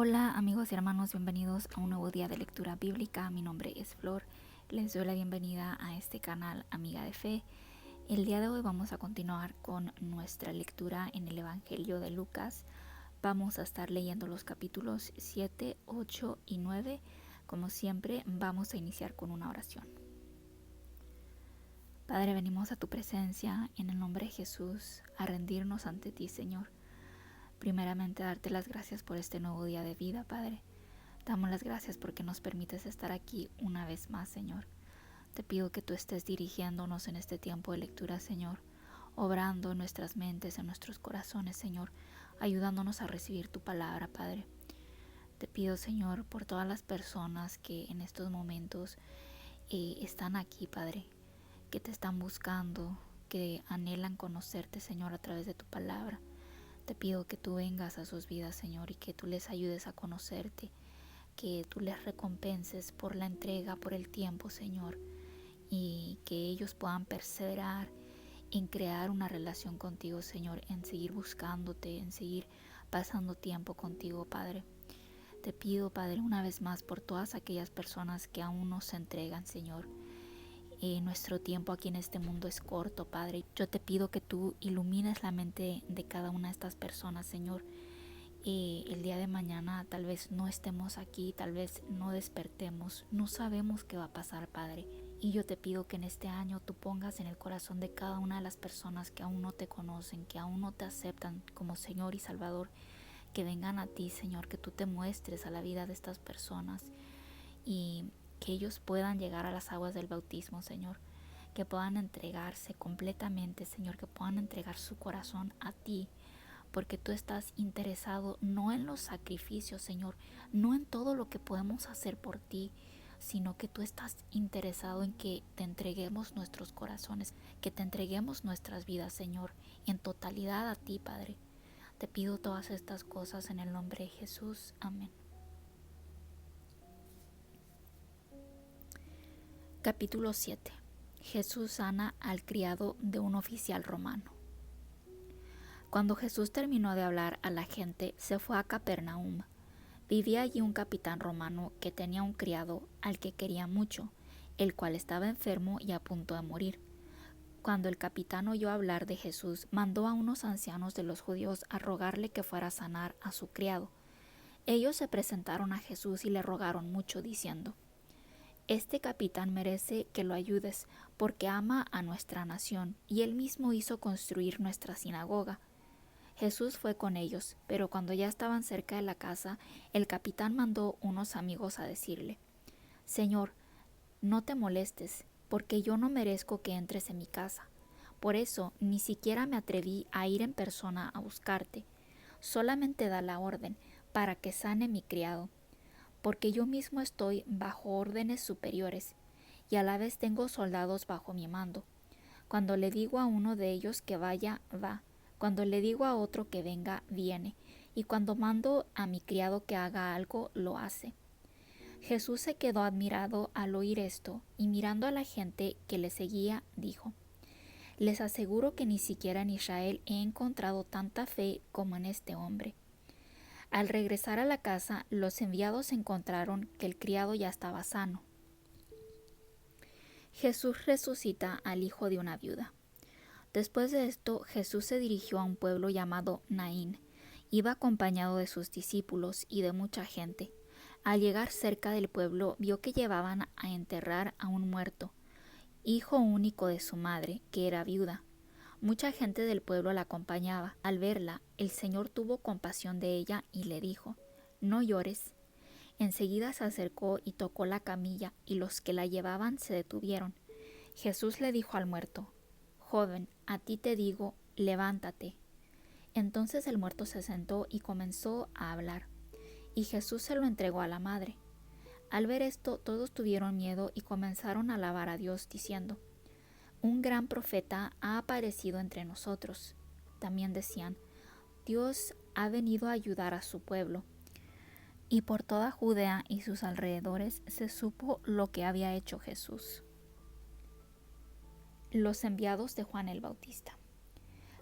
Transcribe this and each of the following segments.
Hola amigos y hermanos, bienvenidos a un nuevo día de lectura bíblica. Mi nombre es Flor, les doy la bienvenida a este canal Amiga de Fe. El día de hoy vamos a continuar con nuestra lectura en el Evangelio de Lucas. Vamos a estar leyendo los capítulos 7, 8 y 9. Como siempre, vamos a iniciar con una oración. Padre, venimos a tu presencia en el nombre de Jesús a rendirnos ante ti, Señor. Primeramente, darte las gracias por este nuevo día de vida, Padre. Damos las gracias porque nos permites estar aquí una vez más, Señor. Te pido que tú estés dirigiéndonos en este tiempo de lectura, Señor, obrando en nuestras mentes, en nuestros corazones, Señor, ayudándonos a recibir tu palabra, Padre. Te pido, Señor, por todas las personas que en estos momentos están aquí, Padre, que te están buscando, que anhelan conocerte, Señor, a través de tu palabra. Te pido que tú vengas a sus vidas, Señor, y que tú les ayudes a conocerte, que tú les recompenses por la entrega, por el tiempo, Señor, y que ellos puedan perseverar en crear una relación contigo, Señor, en seguir buscándote, en seguir pasando tiempo contigo, Padre. Te pido, Padre, una vez más por todas aquellas personas que aún no se entregan, Señor. Nuestro tiempo aquí en este mundo es corto, Padre. Yo te pido que tú ilumines la mente de cada una de estas personas, Señor. El día de mañana tal vez no estemos aquí, tal vez no despertemos, no sabemos qué va a pasar, Padre. Y yo te pido que en este año tú pongas en el corazón de cada una de las personas que aún no te conocen, que aún no te aceptan como Señor y Salvador, que vengan a ti, Señor, que tú te muestres a la vida de estas personas y que ellos puedan llegar a las aguas del bautismo, Señor, que puedan entregarse completamente, Señor, que puedan entregar su corazón a ti, porque tú estás interesado no en los sacrificios, Señor, no en todo lo que podemos hacer por ti, sino que tú estás interesado en que te entreguemos nuestros corazones, que te entreguemos nuestras vidas, Señor, en totalidad a ti, Padre. Te pido todas estas cosas en el nombre de Jesús. Amén. Capítulo 7. Jesús sana al criado de un oficial romano. Cuando Jesús terminó de hablar a la gente, se fue a Capernaum. Vivía allí un capitán romano que tenía un criado al que quería mucho, el cual estaba enfermo y a punto de morir. Cuando el capitán oyó hablar de Jesús, mandó a unos ancianos de los judíos a rogarle que fuera a sanar a su criado. Ellos se presentaron a Jesús y le rogaron mucho, diciendo: Este capitán merece que lo ayudes, porque ama a nuestra nación, y él mismo hizo construir nuestra sinagoga. Jesús fue con ellos, pero cuando ya estaban cerca de la casa, el capitán mandó unos amigos a decirle: Señor, no te molestes, porque yo no merezco que entres en mi casa. Por eso ni siquiera me atreví a ir en persona a buscarte. Solamente da la orden para que sane mi criado, porque yo mismo estoy bajo órdenes superiores, y a la vez tengo soldados bajo mi mando. Cuando le digo a uno de ellos que vaya, va. Cuando le digo a otro que venga, viene. Y cuando mando a mi criado que haga algo, lo hace. Jesús se quedó admirado al oír esto, y mirando a la gente que le seguía, dijo: Les aseguro que ni siquiera en Israel he encontrado tanta fe como en este hombre. Al regresar a la casa, los enviados encontraron que el criado ya estaba sano. Jesús resucita al hijo de una viuda. Después de esto, Jesús se dirigió a un pueblo llamado Naín. Iba acompañado de sus discípulos y de mucha gente. Al llegar cerca del pueblo, vio que llevaban a enterrar a un muerto, hijo único de su madre, que era viuda. Mucha gente del pueblo la acompañaba. Al verla, el Señor tuvo compasión de ella y le dijo: No llores. Enseguida se acercó y tocó la camilla, y los que la llevaban se detuvieron. Jesús le dijo al muerto: Joven, a ti te digo, levántate. Entonces el muerto se sentó y comenzó a hablar, y Jesús se lo entregó a la madre. Al ver esto, todos tuvieron miedo y comenzaron a alabar a Dios, diciendo: Un gran profeta ha aparecido entre nosotros. También decían: Dios ha venido a ayudar a su pueblo. Y por toda Judea y sus alrededores se supo lo que había hecho Jesús. Los enviados de Juan el Bautista.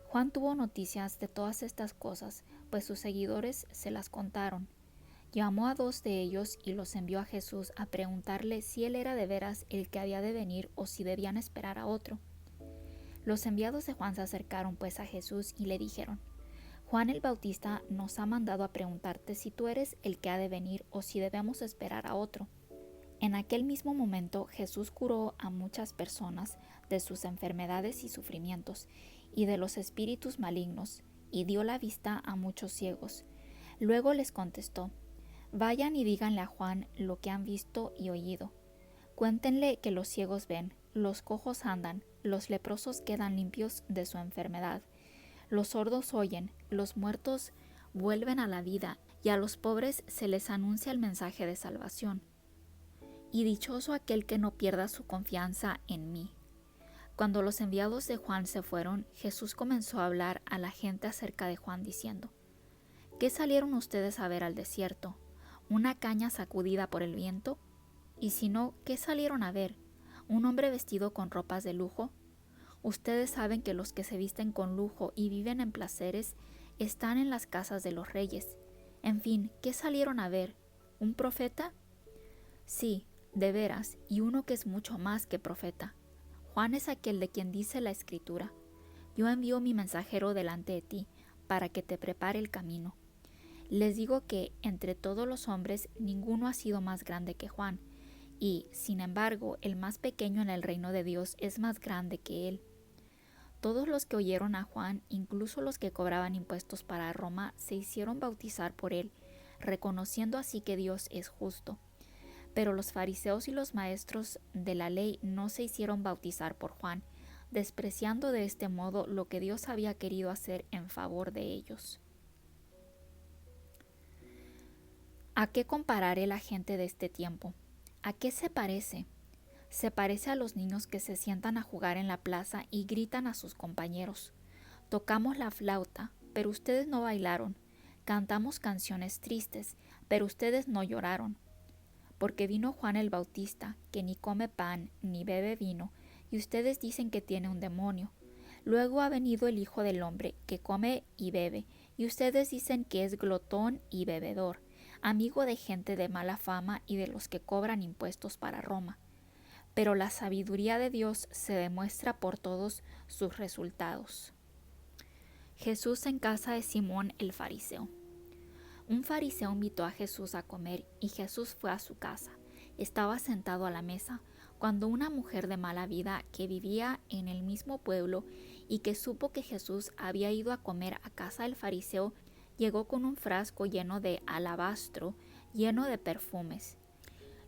Juan tuvo noticias de todas estas cosas, pues sus seguidores se las contaron, Llamó a 2 de ellos y los envió a Jesús a preguntarle si él era de veras el que había de venir o si debían esperar a otro. Los enviados de Juan se acercaron pues a Jesús y le dijeron: Juan el Bautista nos ha mandado a preguntarte si tú eres el que ha de venir o si debemos esperar a otro. En aquel mismo momento Jesús curó a muchas personas de sus enfermedades y sufrimientos y de los espíritus malignos, y dio la vista a muchos ciegos. Luego les contestó: Vayan y díganle a Juan lo que han visto y oído. Cuéntenle que los ciegos ven, los cojos andan, los leprosos quedan limpios de su enfermedad, los sordos oyen, los muertos vuelven a la vida, y a los pobres se les anuncia el mensaje de salvación. Y dichoso aquel que no pierda su confianza en mí. Cuando los enviados de Juan se fueron, Jesús comenzó a hablar a la gente acerca de Juan diciendo: ¿Qué salieron ustedes a ver al desierto? ¿Una caña sacudida por el viento? Y si no, ¿qué salieron a ver? ¿Un hombre vestido con ropas de lujo? Ustedes saben que los que se visten con lujo y viven en placeres están en las casas de los reyes. En fin, ¿qué salieron a ver? ¿Un profeta? Sí, de veras, y uno que es mucho más que profeta. Juan es aquel de quien dice la Escritura: Yo envío mi mensajero delante de ti, para que te prepare el camino. Les digo que entre todos los hombres ninguno ha sido más grande que Juan, y, sin embargo, el más pequeño en el reino de Dios es más grande que él. Todos los que oyeron a Juan, incluso los que cobraban impuestos para Roma, se hicieron bautizar por él, reconociendo así que Dios es justo. Pero los fariseos y los maestros de la ley no se hicieron bautizar por Juan, despreciando de este modo lo que Dios había querido hacer en favor de ellos. ¿A qué compararé la gente de este tiempo? ¿A qué se parece? Se parece a los niños que se sientan a jugar en la plaza y gritan a sus compañeros: Tocamos la flauta, pero ustedes no bailaron. Cantamos canciones tristes, pero ustedes no lloraron. Porque vino Juan el Bautista, que ni come pan ni bebe vino, y ustedes dicen que tiene un demonio. Luego ha venido el Hijo del Hombre, que come y bebe, y ustedes dicen que es glotón y bebedor, amigo de gente de mala fama y de los que cobran impuestos para Roma. Pero la sabiduría de Dios se demuestra por todos sus resultados. Jesús en casa de Simón el fariseo. Un fariseo invitó a Jesús a comer y Jesús fue a su casa. Estaba sentado a la mesa cuando una mujer de mala vida que vivía en el mismo pueblo y que supo que Jesús había ido a comer a casa del fariseo, llegó con un frasco lleno de alabastro, lleno de perfumes.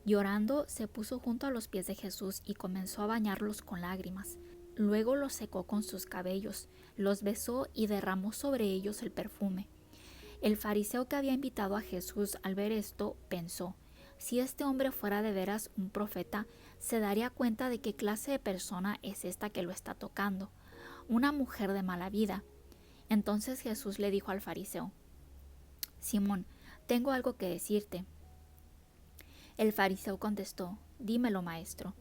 Llorando, se puso junto a los pies de Jesús y comenzó a bañarlos con lágrimas. Luego los secó con sus cabellos, los besó y derramó sobre ellos el perfume. El fariseo que había invitado a Jesús al ver esto pensó: si este hombre fuera de veras un profeta, se daría cuenta de qué clase de persona es esta que lo está tocando, una mujer de mala vida. Entonces Jesús le dijo al fariseo: Simón, tengo algo que decirte. El fariseo contestó: dímelo, maestro.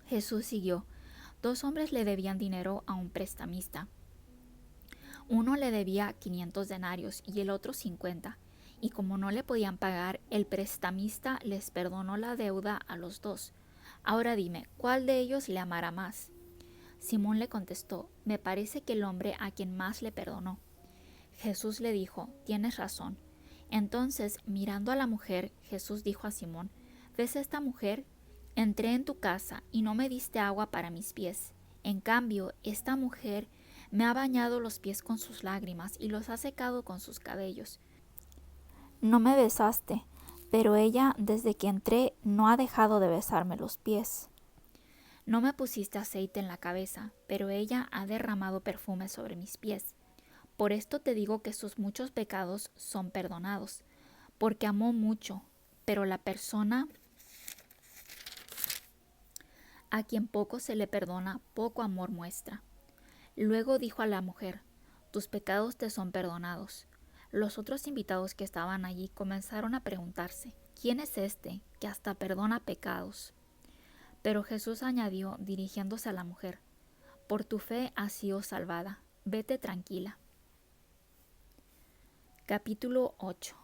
Jesús siguió: 2 hombres le debían dinero a un prestamista. Uno le debía 500 denarios y el otro 50, y como no le podían pagar, el prestamista les perdonó la deuda a los 2. Ahora dime, ¿cuál de ellos le amará más? Simón le contestó: me parece que el hombre a quien más le perdonó. Jesús le dijo: tienes razón. Entonces, mirando a la mujer, Jesús dijo a Simón: ¿ves esta mujer? Entré en tu casa y no me diste agua para mis pies. En cambio, esta mujer me ha bañado los pies con sus lágrimas y los ha secado con sus cabellos. No me besaste, pero ella, desde que entré, no ha dejado de besarme los pies. No me pusiste aceite en la cabeza, pero ella ha derramado perfume sobre mis pies. Por esto te digo que sus muchos pecados son perdonados, porque amó mucho, pero la persona a quien poco se le perdona, poco amor muestra. Luego dijo a la mujer: tus pecados te son perdonados. Los otros invitados que estaban allí comenzaron a preguntarse: ¿quién es este que hasta perdona pecados? Pero Jesús añadió, dirigiéndose a la mujer: por tu fe has sido salvada, vete tranquila. Capítulo 8.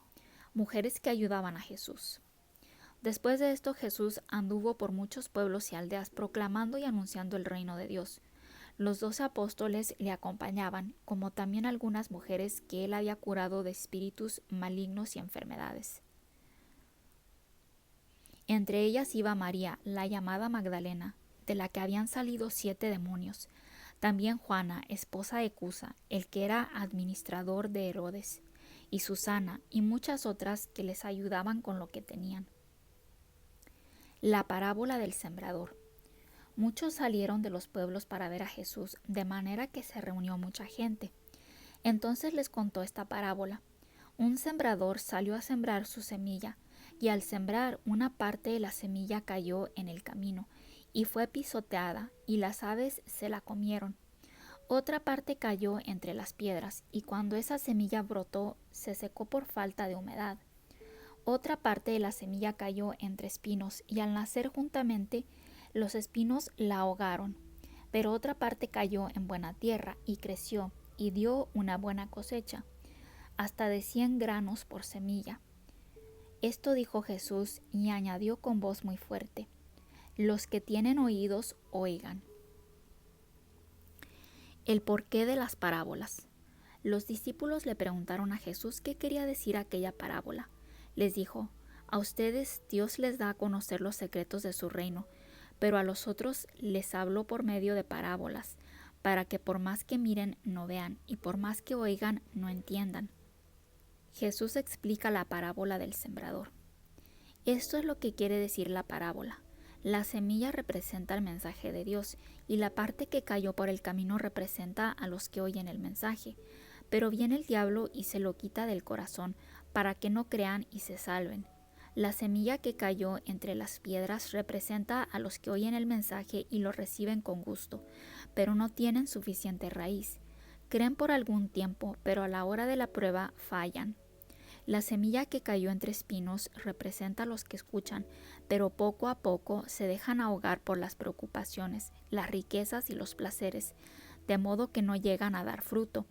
mujeres que ayudaban a Jesús. Después de esto, Jesús anduvo por muchos pueblos y aldeas proclamando y anunciando el reino de Dios. Los 12 apóstoles le acompañaban, como también algunas mujeres que él había curado de espíritus malignos y enfermedades. Entre ellas iba María, la llamada Magdalena, de la que habían salido 7 demonios. También Juana, esposa de Cusa, el que era administrador de Herodes, y Susana, y muchas otras que les ayudaban con lo que tenían. La parábola del sembrador. Muchos salieron de los pueblos para ver a Jesús, de manera que se reunió mucha gente. Entonces les contó esta parábola. Un sembrador salió a sembrar su semilla, y al sembrar una parte de la semilla cayó en el camino, y fue pisoteada, y las aves se la comieron. Otra parte cayó entre las piedras, y cuando esa semilla brotó, se secó por falta de humedad. Otra parte de la semilla cayó entre espinos, y al nacer juntamente, los espinos la ahogaron. Pero otra parte cayó en buena tierra, y creció, y dio una buena cosecha, hasta de 100 granos por semilla. Esto dijo Jesús, y añadió con voz muy fuerte: los que tienen oídos, oigan. El porqué de las parábolas. Los discípulos le preguntaron a Jesús qué quería decir aquella parábola. Les dijo: a ustedes Dios les da a conocer los secretos de su reino, pero a los otros les habló por medio de parábolas, para que por más que miren no vean, y por más que oigan no entiendan. Jesús explica la parábola del sembrador. Esto es lo que quiere decir la parábola. La semilla representa el mensaje de Dios, y la parte que cayó por el camino representa a los que oyen el mensaje. Pero viene el diablo y se lo quita del corazón, para que no crean y se salven. La semilla que cayó entre las piedras representa a los que oyen el mensaje y lo reciben con gusto, pero no tienen suficiente raíz. Creen por algún tiempo, pero a la hora de la prueba fallan. La semilla que cayó entre espinos representa a los que escuchan, pero poco a poco se dejan ahogar por las preocupaciones, las riquezas y los placeres, de modo que no llegan a dar fruto.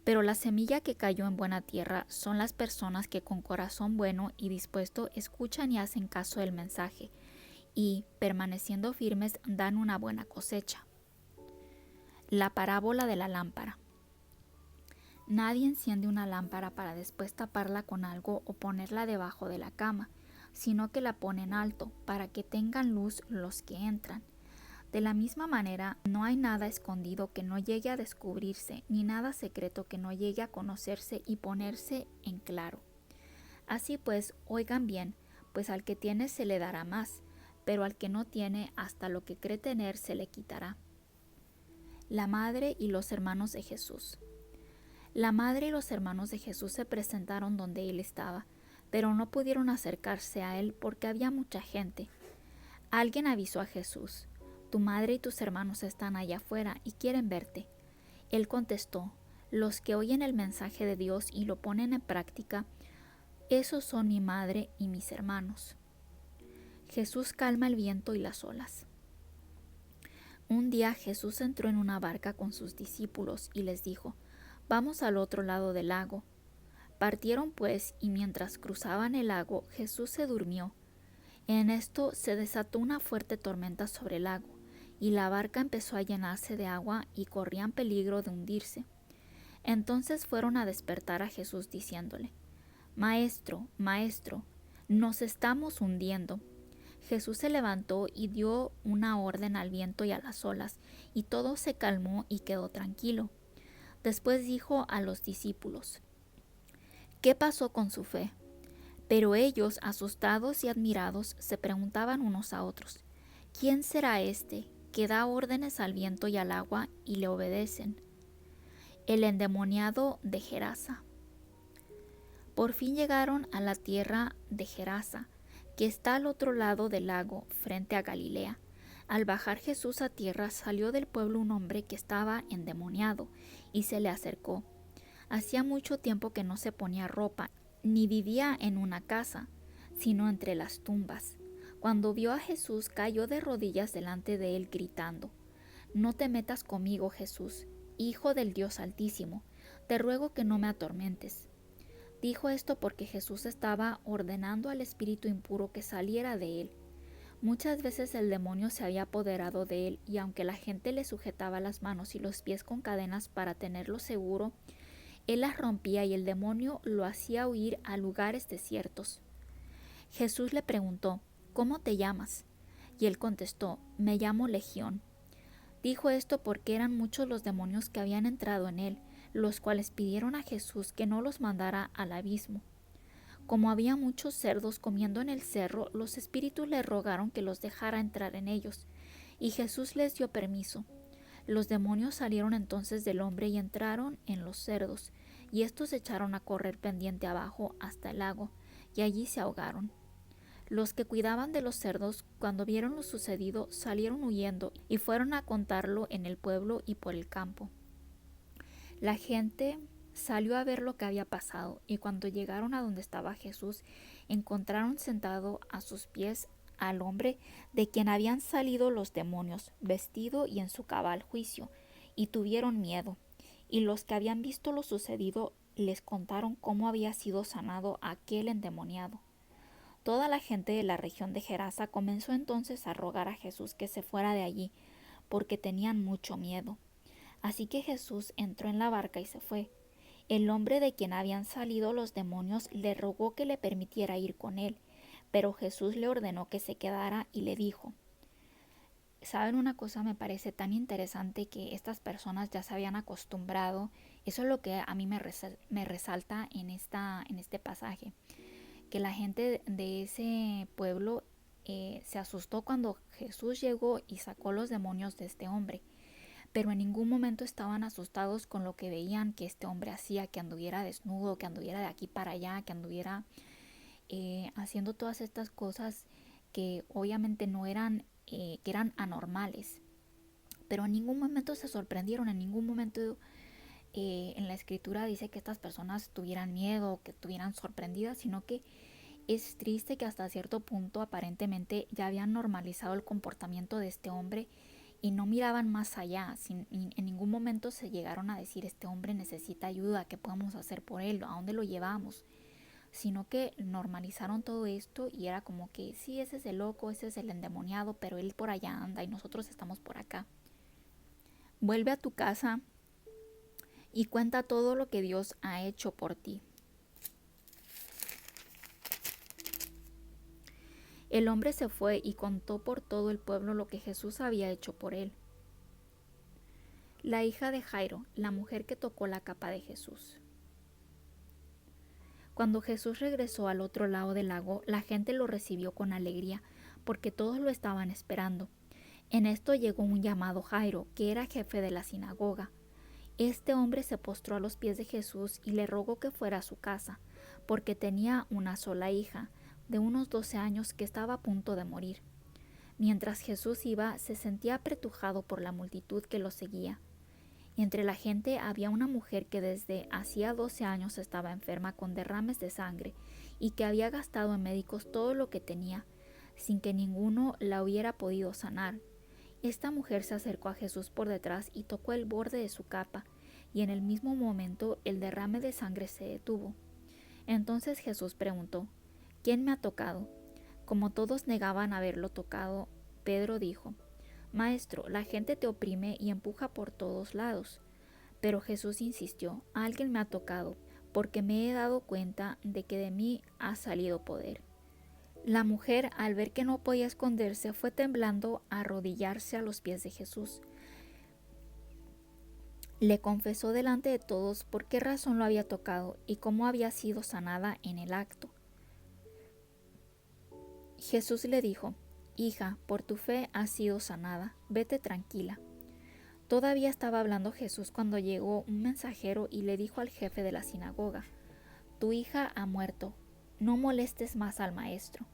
Pero la semilla que cayó en buena tierra son las personas que con corazón bueno y dispuesto escuchan y hacen caso del mensaje, y, permaneciendo firmes, dan una buena cosecha. La parábola de la lámpara. Nadie enciende una lámpara para después taparla con algo o ponerla debajo de la cama, sino que la pone en alto, para que tengan luz los que entran. De la misma manera, no hay nada escondido que no llegue a descubrirse, ni nada secreto que no llegue a conocerse y ponerse en claro. Así pues, oigan bien, pues al que tiene se le dará más, pero al que no tiene, hasta lo que cree tener se le quitará. La madre y los hermanos de Jesús. La madre y los hermanos de Jesús se presentaron donde él estaba, pero no pudieron acercarse a él porque había mucha gente. Alguien avisó a Jesús: tu madre y tus hermanos están allá afuera y quieren verte. Él contestó: los que oyen el mensaje de Dios y lo ponen en práctica, esos son mi madre y mis hermanos. Jesús calma el viento y las olas. Un día Jesús entró en una barca con sus discípulos y les dijo: vamos al otro lado del lago. Partieron pues, y mientras cruzaban el lago, Jesús se durmió. En esto se desató una fuerte tormenta sobre el lago, y la barca empezó a llenarse de agua y corrían peligro de hundirse. Entonces fueron a despertar a Jesús diciéndole: Maestro, Maestro, nos estamos hundiendo. Jesús se levantó y dio una orden al viento y a las olas, y todo se calmó y quedó tranquilo. Después dijo a los discípulos: ¿qué pasó con su fe? Pero ellos, asustados y admirados, se preguntaban unos a otros: ¿quién será este que da órdenes al viento y al agua y le obedecen? El endemoniado de Gerasa. Por fin llegaron a la tierra de Gerasa, que está al otro lado del lago, frente a Galilea. Al bajar Jesús a tierra, salió del pueblo un hombre que estaba endemoniado, y se le acercó. Hacía mucho tiempo que no se ponía ropa, ni vivía en una casa, sino entre las tumbas. Cuando vio a Jesús, cayó de rodillas delante de él, gritando: no te metas conmigo, Jesús, Hijo del Dios Altísimo, te ruego que no me atormentes. Dijo esto porque Jesús estaba ordenando al espíritu impuro que saliera de él. Muchas veces el demonio se había apoderado de él, y aunque la gente le sujetaba las manos y los pies con cadenas para tenerlo seguro, él las rompía y el demonio lo hacía huir a lugares desiertos. Jesús le preguntó: ¿Cómo te llamas? Y él contestó: Me llamo Legión. Dijo esto porque eran muchos los demonios que habían entrado en él, los cuales pidieron a Jesús que no los mandara al abismo. Como había muchos cerdos comiendo en el cerro, los espíritus le rogaron que los dejara entrar en ellos, y Jesús les dio permiso. Los demonios salieron entonces del hombre y entraron en los cerdos, y estos se echaron a correr pendiente abajo hasta el lago, y allí se ahogaron. Los que cuidaban de los cerdos, cuando vieron lo sucedido, salieron huyendo y fueron a contarlo en el pueblo y por el campo. La gente salió a ver lo que había pasado, y cuando llegaron a donde estaba Jesús, encontraron sentado a sus pies al hombre de quien habían salido los demonios, vestido y en su cabal juicio, y tuvieron miedo. Y los que habían visto lo sucedido les contaron cómo había sido sanado aquel endemoniado. Toda la gente de la región de Gerasa comenzó entonces a rogar a Jesús que se fuera de allí, porque tenían mucho miedo. Así que Jesús entró en la barca y se fue. El hombre de quien habían salido los demonios le rogó que le permitiera ir con él, pero Jesús le ordenó que se quedara y le dijo: ¿Saben una cosa? Me parece tan interesante que estas personas ya se habían acostumbrado. Eso es lo que a mí me resalta en este pasaje, que la gente de ese pueblo se asustó cuando Jesús llegó y sacó los demonios de este hombre, pero en ningún momento estaban asustados con lo que veían que este hombre hacía, que anduviera desnudo, que anduviera de aquí para allá, que anduviera haciendo todas estas cosas que obviamente no eran, que eran anormales. Pero en ningún momento se sorprendieron, en ningún momento en la escritura dice que estas personas tuvieran miedo, que estuvieran sorprendidas, sino que es triste que hasta cierto punto aparentemente ya habían normalizado el comportamiento de este hombre y no miraban más allá. En ningún momento se llegaron a decir: este hombre necesita ayuda, ¿qué podemos hacer por él? ¿A dónde lo llevamos? Sino que normalizaron todo esto y era como que sí, ese es el loco, ese es el endemoniado, pero él por allá anda y nosotros estamos por acá. Vuelve a tu casa y cuenta todo lo que Dios ha hecho por ti. El hombre se fue y contó por todo el pueblo lo que Jesús había hecho por él. La hija de Jairo, la mujer que tocó la capa de Jesús. Cuando Jesús regresó al otro lado del lago, la gente lo recibió con alegría, porque todos lo estaban esperando. En esto llegó un llamado Jairo, que era jefe de la sinagoga. Este hombre se postró a los pies de Jesús y le rogó que fuera a su casa, porque tenía una sola hija, de unos 12 años, que estaba a punto de morir. Mientras Jesús iba, se sentía apretujado por la multitud que lo seguía. Y entre la gente había una mujer que desde hacía 12 años estaba enferma con derrames de sangre y que había gastado en médicos todo lo que tenía, sin que ninguno la hubiera podido sanar. Esta mujer se acercó a Jesús por detrás y tocó el borde de su capa, y en el mismo momento el derrame de sangre se detuvo. Entonces Jesús preguntó: ¿Quién me ha tocado? Como todos negaban haberlo tocado, Pedro dijo: Maestro, la gente te oprime y empuja por todos lados. Pero Jesús insistió: Alguien me ha tocado, porque me he dado cuenta de que de mí ha salido poder. La mujer, al ver que no podía esconderse, fue temblando a arrodillarse a los pies de Jesús. Le confesó delante de todos por qué razón lo había tocado y cómo había sido sanada en el acto. Jesús le dijo: Hija, por tu fe has sido sanada, vete tranquila. Todavía estaba hablando Jesús cuando llegó un mensajero y le dijo al jefe de la sinagoga: Tu hija ha muerto, no molestes más al maestro.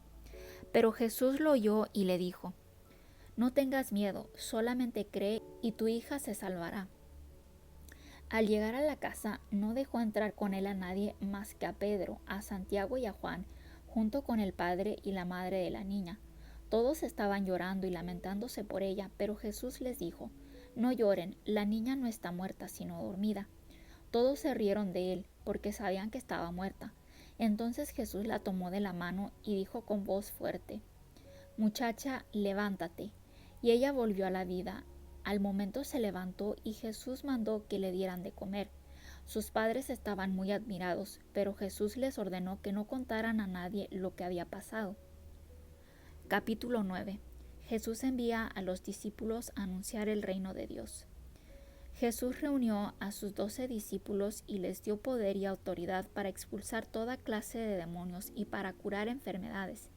Pero Jesús lo oyó y le dijo: No tengas miedo, solamente cree y tu hija se salvará. Al llegar a la casa, no dejó entrar con él a nadie más que a Pedro, a Santiago y a Juan, junto con el padre y la madre de la niña. Todos estaban llorando y lamentándose por ella, pero Jesús les dijo: No lloren, la niña no está muerta, sino dormida. Todos se rieron de él, porque sabían que estaba muerta, Entonces Jesús la tomó de la mano y dijo con voz fuerte: «Muchacha, levántate». Y ella volvió a la vida. Al momento se levantó y Jesús mandó que le dieran de comer. Sus padres estaban muy admirados, pero Jesús les ordenó que no contaran a nadie lo que había pasado. Capítulo 9. Jesús envía a los discípulos a anunciar el reino de Dios. Jesús reunió a sus 12 discípulos y les dio poder y autoridad para expulsar toda clase de demonios y para curar enfermedades.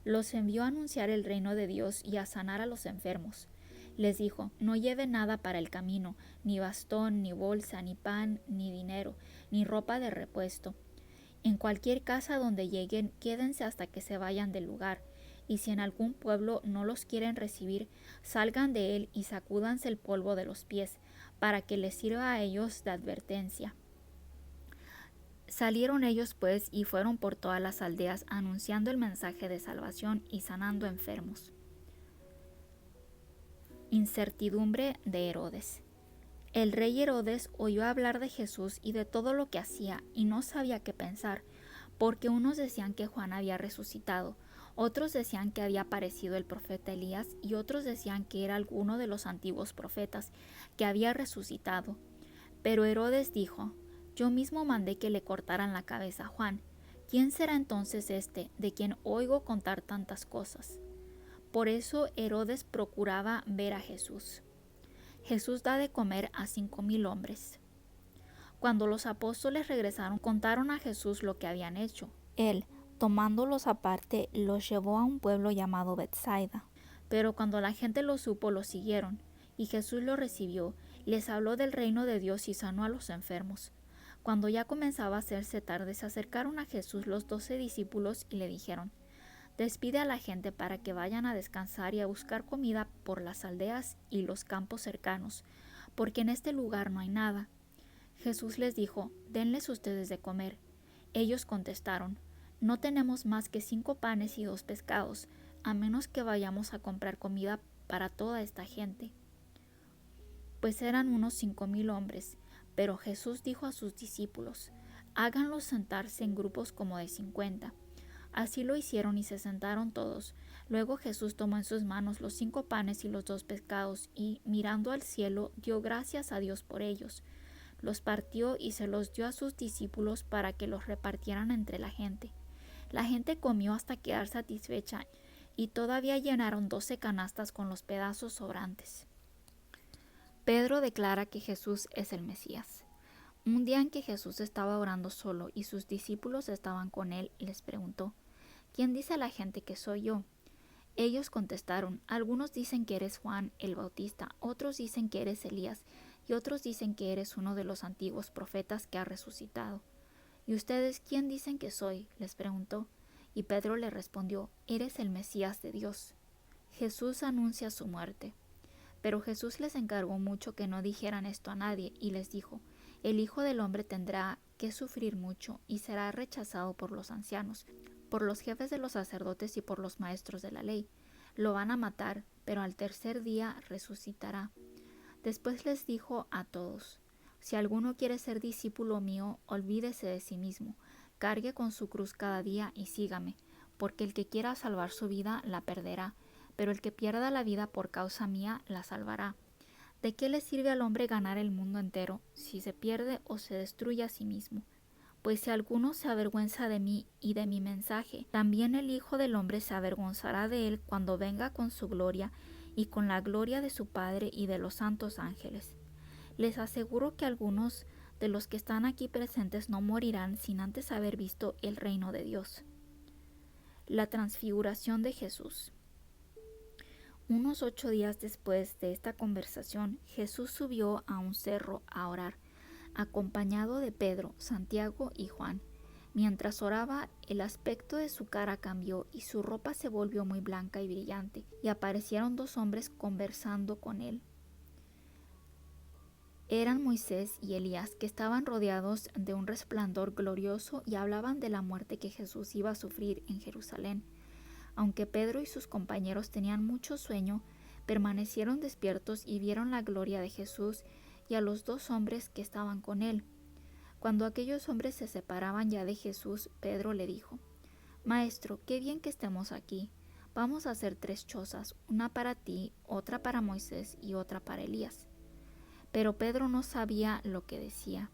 Los envió a anunciar el reino de Dios y a sanar a los enfermos. Les dijo: «No lleven nada para el camino, ni bastón, ni bolsa, ni pan, ni dinero, ni ropa de repuesto. En cualquier casa donde lleguen, quédense hasta que se vayan del lugar. Y si en algún pueblo no los quieren recibir, salgan de él y sacúdanse el polvo de los pies, para que les sirva a ellos de advertencia». Salieron ellos pues y fueron por todas las aldeas anunciando el mensaje de salvación y sanando enfermos. Incertidumbre de Herodes. El rey Herodes oyó hablar de Jesús y de todo lo que hacía y no sabía qué pensar, porque unos decían que Juan había resucitado, otros decían que había aparecido el profeta Elías y otros decían que era alguno de los antiguos profetas que había resucitado. Pero Herodes dijo: «Yo mismo mandé que le cortaran la cabeza a Juan. ¿Quién será entonces este de quien oigo contar tantas cosas?». Por eso Herodes procuraba ver a Jesús. Jesús da de comer a 5,000 hombres. Cuando los apóstoles regresaron, contaron a Jesús lo que habían hecho. Él, tomándolos aparte, los llevó a un pueblo llamado Betsaida. Pero cuando la gente lo supo, lo siguieron, y Jesús los recibió, les habló del reino de Dios y sanó a los enfermos. Cuando ya comenzaba a hacerse tarde, se acercaron a Jesús los 12 discípulos y le dijeron: «Despide a la gente para que vayan a descansar y a buscar comida por las aldeas y los campos cercanos, porque en este lugar no hay nada». Jesús les dijo: «Denles ustedes de comer». Ellos contestaron: «No tenemos más que 5 panes y 2 pescados, a menos que vayamos a comprar comida para toda esta gente». Pues eran unos 5,000 hombres. Pero Jesús dijo a sus discípulos: «Háganlos sentarse en grupos como de 50». Así lo hicieron y se sentaron todos. Luego Jesús tomó en sus manos los 5 panes y los 2 pescados y, mirando al cielo, dio gracias a Dios por ellos. Los partió y se los dio a sus discípulos para que los repartieran entre la gente. La gente comió hasta quedar satisfecha y todavía llenaron 12 canastas con los pedazos sobrantes. Pedro declara que Jesús es el Mesías. Un día en que Jesús estaba orando solo y sus discípulos estaban con él, les preguntó: «¿Quién dice la gente que soy yo?». Ellos contestaron: «Algunos dicen que eres Juan el Bautista, otros dicen que eres Elías y otros dicen que eres uno de los antiguos profetas que ha resucitado». «¿Y ustedes quién dicen que soy?», les preguntó. Y Pedro le respondió: «Eres el Mesías de Dios». Jesús anuncia su muerte. Pero Jesús les encargó mucho que no dijeran esto a nadie y les dijo: «El Hijo del Hombre tendrá que sufrir mucho y será rechazado por los ancianos, por los jefes de los sacerdotes y por los maestros de la ley. Lo van a matar, pero al tercer día resucitará». Después les dijo a todos: «Si alguno quiere ser discípulo mío, olvídese de sí mismo, cargue con su cruz cada día y sígame, porque el que quiera salvar su vida la perderá, pero el que pierda la vida por causa mía la salvará. ¿De qué le sirve al hombre ganar el mundo entero si se pierde o se destruye a sí mismo? Pues si alguno se avergüenza de mí y de mi mensaje, también el Hijo del Hombre se avergonzará de él cuando venga con su gloria y con la gloria de su Padre y de los santos ángeles. Les aseguro que algunos de los que están aquí presentes no morirán sin antes haber visto el reino de Dios». La transfiguración de Jesús. Unos 8 días después de esta conversación, Jesús subió a un cerro a orar, acompañado de Pedro, Santiago y Juan. Mientras oraba, el aspecto de su cara cambió y su ropa se volvió muy blanca y brillante, y aparecieron 2 hombres conversando con él. Eran Moisés y Elías, que estaban rodeados de un resplandor glorioso y hablaban de la muerte que Jesús iba a sufrir en Jerusalén. Aunque Pedro y sus compañeros tenían mucho sueño, permanecieron despiertos y vieron la gloria de Jesús y a los 2 hombres que estaban con él. Cuando aquellos hombres se separaban ya de Jesús, Pedro le dijo: Maestro, qué bien que estemos aquí. Vamos a hacer 3 chozas, una para ti, otra para Moisés y otra para Elías. Pero Pedro no sabía lo que decía.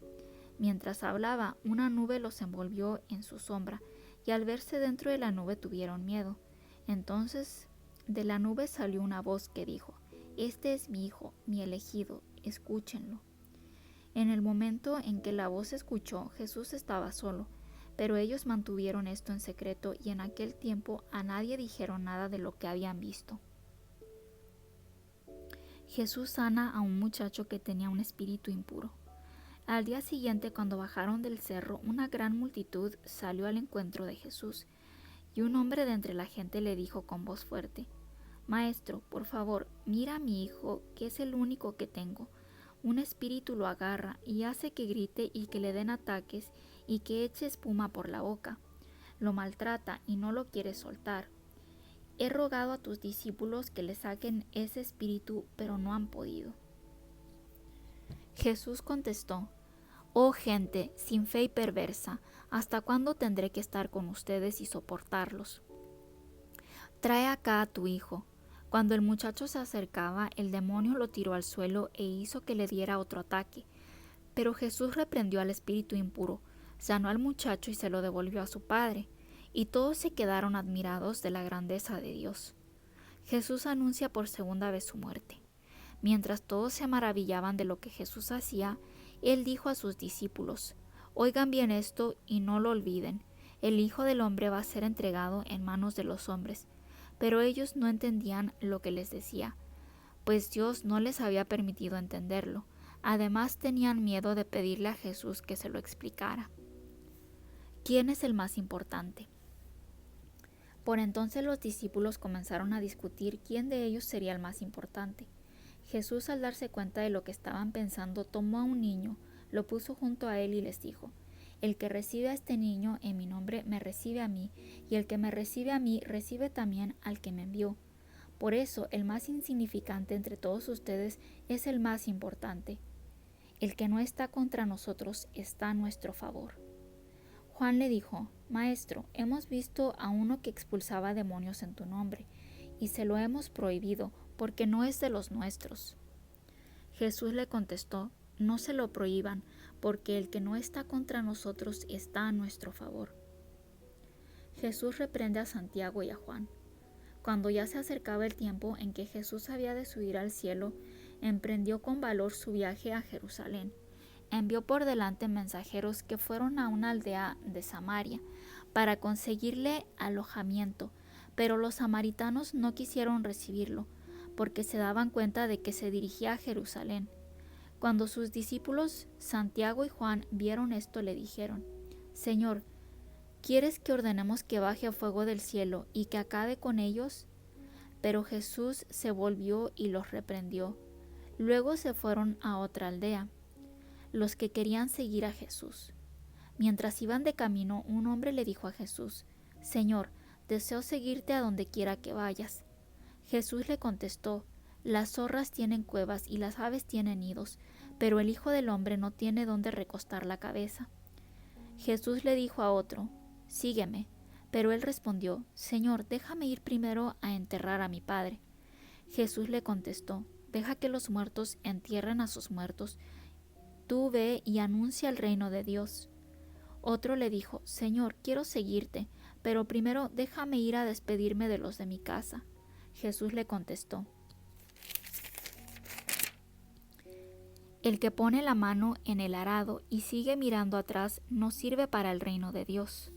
Mientras hablaba, una nube los envolvió en su sombra, y al verse dentro de la nube tuvieron miedo. Entonces de la nube salió una voz que dijo: Este es mi hijo, mi elegido, escúchenlo. En el momento en que la voz se escuchó, Jesús estaba solo, pero ellos mantuvieron esto en secreto y en aquel tiempo a nadie dijeron nada de lo que habían visto. Jesús sana a un muchacho que tenía un espíritu impuro. Al día siguiente, cuando bajaron del cerro, una gran multitud salió al encuentro de Jesús, y un hombre de entre la gente le dijo con voz fuerte: Maestro, por favor, mira a mi hijo, que es el único que tengo. Un espíritu lo agarra y hace que grite y que le den ataques y que eche espuma por la boca. Lo maltrata y no lo quiere soltar. He rogado a tus discípulos que le saquen ese espíritu, pero no han podido. Jesús contestó: Oh gente sin fe y perversa, ¿hasta cuándo tendré que estar con ustedes y soportarlos? Trae acá a tu hijo. Cuando el muchacho se acercaba, el demonio lo tiró al suelo e hizo que le diera otro ataque. Pero Jesús reprendió al espíritu impuro, sanó al muchacho y se lo devolvió a su padre, y todos se quedaron admirados de la grandeza de Dios. Jesús anuncia por segunda vez su muerte. Mientras todos se maravillaban de lo que Jesús hacía, Él dijo a sus discípulos: Oigan bien esto y no lo olviden. El Hijo del Hombre va a ser entregado en manos de los hombres. Pero ellos no entendían lo que les decía, pues Dios no les había permitido entenderlo. Además tenían miedo de pedirle a Jesús que se lo explicara. ¿Quién es el más importante? Por entonces los discípulos comenzaron a discutir quién de ellos sería el más importante. Jesús, al darse cuenta de lo que estaban pensando, tomó a un niño, lo puso junto a él y les dijo: El que recibe a este niño en mi nombre me recibe a mí, y el que me recibe a mí recibe también al que me envió. Por eso el más insignificante entre todos ustedes es el más importante. El que no está contra nosotros está a nuestro favor. Juan le dijo: Maestro, hemos visto a uno que expulsaba demonios en tu nombre, y se lo hemos prohibido, porque no es de los nuestros. Jesús le contestó: No se lo prohíban, porque el que no está contra nosotros está a nuestro favor. Jesús reprende a Santiago y a Juan. Cuando ya se acercaba el tiempo en que Jesús había de subir al cielo, emprendió con valor su viaje a Jerusalén. Envió por delante mensajeros que fueron a una aldea de Samaria para conseguirle alojamiento, pero los samaritanos no quisieron recibirlo, porque se daban cuenta de que se dirigía a Jerusalén. Cuando sus discípulos Santiago y Juan vieron esto, le dijeron: Señor, ¿quieres que ordenemos que baje fuego del cielo y que acabe con ellos? Pero Jesús se volvió y los reprendió. Luego se fueron a otra aldea, los que querían seguir a Jesús. Mientras iban de camino, un hombre le dijo a Jesús: Señor, deseo seguirte a donde quiera que vayas. Jesús le contestó: Las zorras tienen cuevas y las aves tienen nidos, pero el Hijo del Hombre no tiene dónde recostar la cabeza. Jesús le dijo a otro: Sígueme. Pero él respondió: Señor, déjame ir primero a enterrar a mi padre. Jesús le contestó: Deja que los muertos entierren a sus muertos. Tú ve y anuncia el reino de Dios. Otro le dijo: Señor, quiero seguirte, pero primero déjame ir a despedirme de los de mi casa. Jesús le contestó: El que pone la mano en el arado y sigue mirando atrás no sirve para el reino de Dios.